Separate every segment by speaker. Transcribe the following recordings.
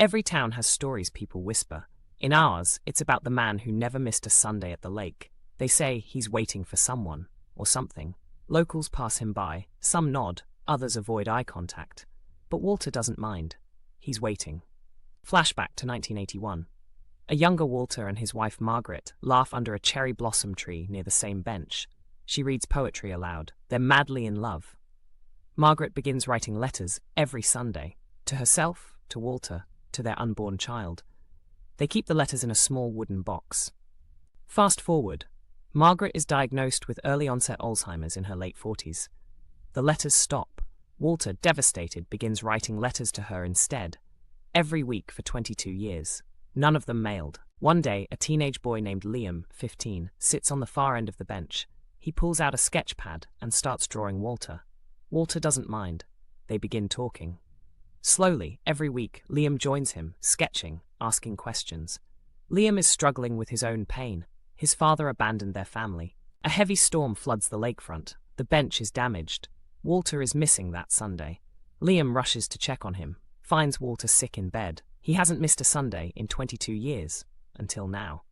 Speaker 1: Every town has stories people whisper. In ours, it's about the man who never missed a Sunday at the lake. They say he's waiting for someone, or something. Locals pass him by, some nod, others avoid eye contact. But Walter doesn't mind. He's waiting. Flashback to 1981. A younger Walter and his wife Margaret laugh under a cherry blossom tree near the same bench. She reads poetry aloud. They're madly in love. Margaret begins writing letters every Sunday, to herself, to Walter, to their unborn child. They keep the letters in a small wooden box. Fast forward. Margaret is diagnosed with early-onset Alzheimer's in her late 40s. The letters stop. Walter, devastated, begins writing letters to her instead, every week for 22 years. None of them mailed. One day, a teenage boy named Liam, 15, sits on the far end of the bench. He pulls out a sketch pad and starts drawing Walter. Walter doesn't mind. They begin talking. Slowly, every week, Liam joins him, sketching, asking questions. Liam is struggling with his own pain. His father abandoned their family. A heavy storm floods the lakefront. The bench is damaged. Walter is missing that Sunday. Liam rushes to check on him, finds Walter sick in bed. He hasn't missed a Sunday in 22 years, until now.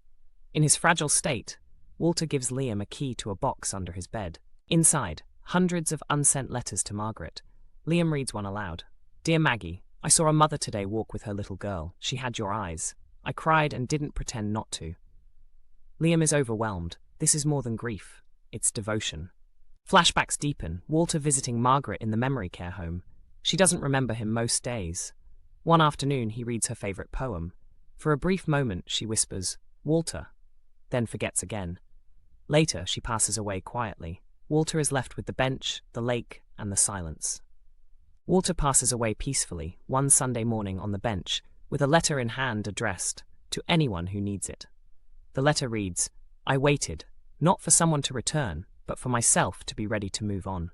Speaker 1: In his fragile state, Walter gives Liam a key to a box under his bed. Inside, hundreds of unsent letters to Margaret. Liam reads one aloud. Dear Maggie, I saw a mother today walk with her little girl. She had your eyes. I cried and didn't pretend not to. Liam is overwhelmed. This is more than grief. It's devotion. Flashbacks deepen. Walter visiting Margaret in the memory care home. She doesn't remember him most days. One afternoon, he reads her favorite poem. For a brief moment, she whispers, Walter, then forgets again. Later, she passes away quietly. Walter is left with the bench, the lake, and the silence. Walter passes away peacefully, one Sunday morning on the bench, with a letter in hand addressed to anyone who needs it. The letter reads, I waited, not for someone to return, but for myself to be ready to move on.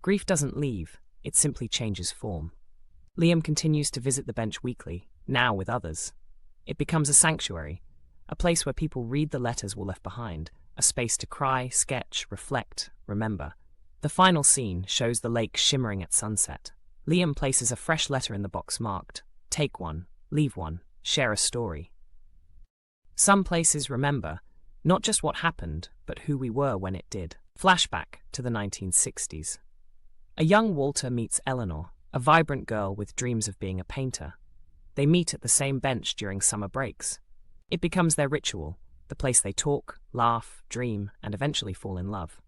Speaker 1: Grief doesn't leave, it simply changes form. Liam continues to visit the bench weekly, now with others. It becomes a sanctuary, a place where people read the letters were left behind, a space to cry, sketch, reflect, remember. The final scene shows the lake shimmering at sunset. Liam places a fresh letter in the box marked, take one, leave one, share a story. Some places remember, not just what happened, but who we were when it did. Flashback to the 1960s. A young Walter meets Eleanor, a vibrant girl with dreams of being a painter. They meet at the same bench during summer breaks. It becomes their ritual, the place they talk, laugh, dream, and eventually fall in love.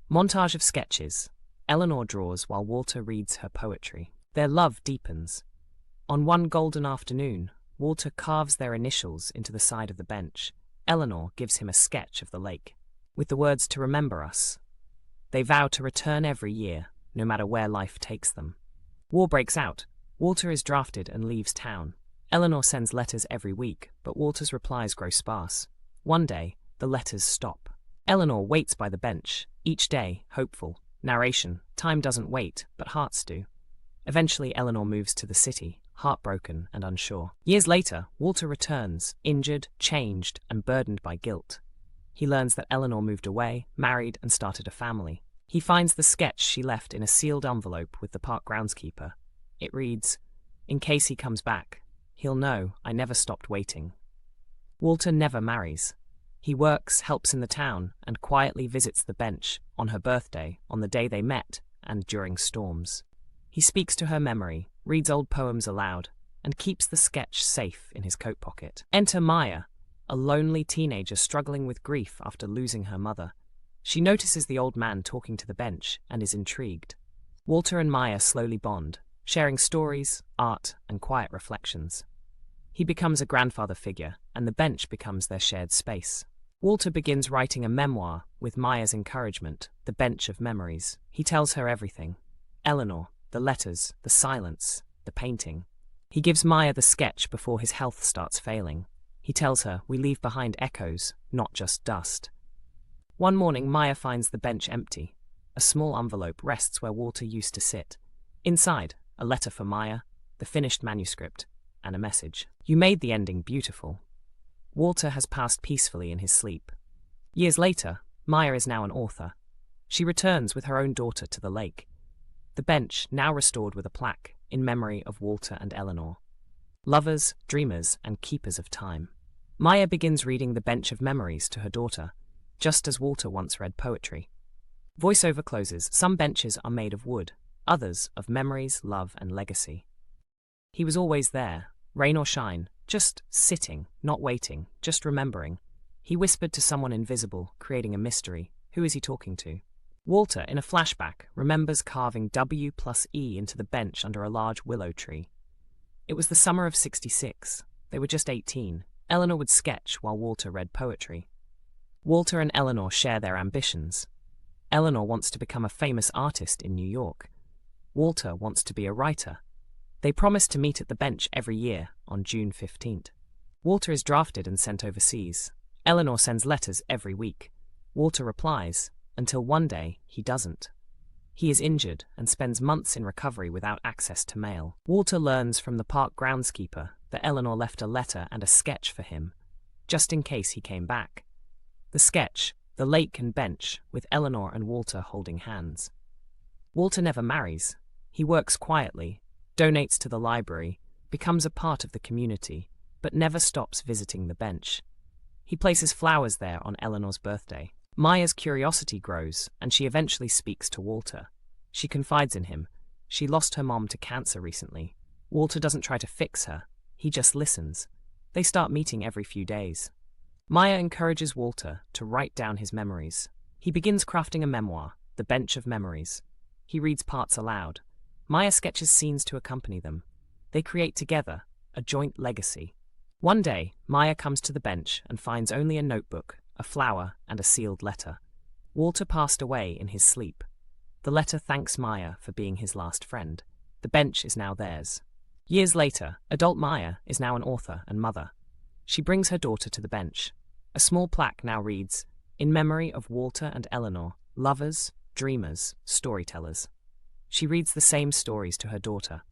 Speaker 1: Montage of sketches. Eleanor draws while Walter reads her poetry. Their love deepens. On one golden afternoon, Walter carves their initials into the side of the bench. Eleanor gives him a sketch of the lake, with the words to remember us. They vow to return every year, no matter where life takes them. War breaks out. Walter is drafted and leaves town. Eleanor sends letters every week, but Walter's replies grow sparse. One day, the letters stop. Eleanor waits by the bench, each day, hopeful. Narration, time doesn't wait, but hearts do. Eventually, Eleanor moves to the city, heartbroken and unsure. Years later, Walter returns, injured, changed, and burdened by guilt. He learns that Eleanor moved away, married, and started a family. He finds the sketch she left in a sealed envelope with the park groundskeeper. It reads, in case he comes back, he'll know I never stopped waiting. Walter never marries. He works, helps in the town, and quietly visits the bench, on her birthday, on the day they met, and during storms. He speaks to her memory, reads old poems aloud, and keeps the sketch safe in his coat pocket. Enter Maya, a lonely teenager struggling with grief after losing her mother. She notices the old man talking to the bench and is intrigued. Walter and Maya slowly bond, sharing stories, art, and quiet reflections. He becomes a grandfather figure, and the bench becomes their shared space. Walter begins writing a memoir with Maya's encouragement, The Bench of Memories. He tells her everything. Eleanor, the letters, the silence, the painting. He gives Maya the sketch before his health starts failing. He tells her we leave behind echoes, not just dust. One morning, Maya finds the bench empty. A small envelope rests where Walter used to sit. Inside, a letter for Maya, the finished manuscript, and a message. You made the ending beautiful. Walter has passed peacefully in his sleep. Years later, Maya is now an author. She returns with her own daughter to the lake. The bench, now restored with a plaque, in memory of Walter and Eleanor. lovers, dreamers, and keepers of time. Maya begins reading The Bench of Memories to her daughter, just as Walter once read poetry. Voiceover closes. Some benches are made of wood, others of memories, love, and legacy. He was always there, rain or shine, just sitting, not waiting, just remembering. He whispered to someone invisible, creating a mystery. Who is he talking to? Walter, in a flashback, remembers carving W+E into the bench under a large willow tree. It was the summer of '66. They were just 18. Eleanor would sketch while Walter read poetry. Walter and Eleanor share their ambitions. Eleanor wants to become a famous artist in New York. Walter wants to be a writer. They promise to meet at the bench every year on June 15th. Walter is drafted and sent overseas. Eleanor sends letters every week. Walter replies, until one day he doesn't. He is injured and spends months in recovery without access to mail. Walter learns from the park groundskeeper that Eleanor left a letter and a sketch for him, just in case he came back. The sketch, the lake and bench, with Eleanor and Walter holding hands. Walter never marries. He works quietly, donates to the library, becomes a part of the community, but never stops visiting the bench. He places flowers there on Eleanor's birthday. Maya's curiosity grows, and she eventually speaks to Walter. She confides in him. She lost her mom to cancer recently. Walter doesn't try to fix her. He just listens. They start meeting every few days. Maya encourages Walter to write down his memories. He begins crafting a memoir, The Bench of Memories. He reads parts aloud. Maya sketches scenes to accompany them. They create together a joint legacy. One day, Maya comes to the bench and finds only a notebook, a flower, and a sealed letter. Walter passed away in his sleep. The letter thanks Maya for being his last friend. The bench is now theirs. Years later, adult Maya is now an author and mother. She brings her daughter to the bench. A small plaque now reads, "In memory of Walter and Eleanor, lovers, dreamers, storytellers." She reads the same stories to her daughter.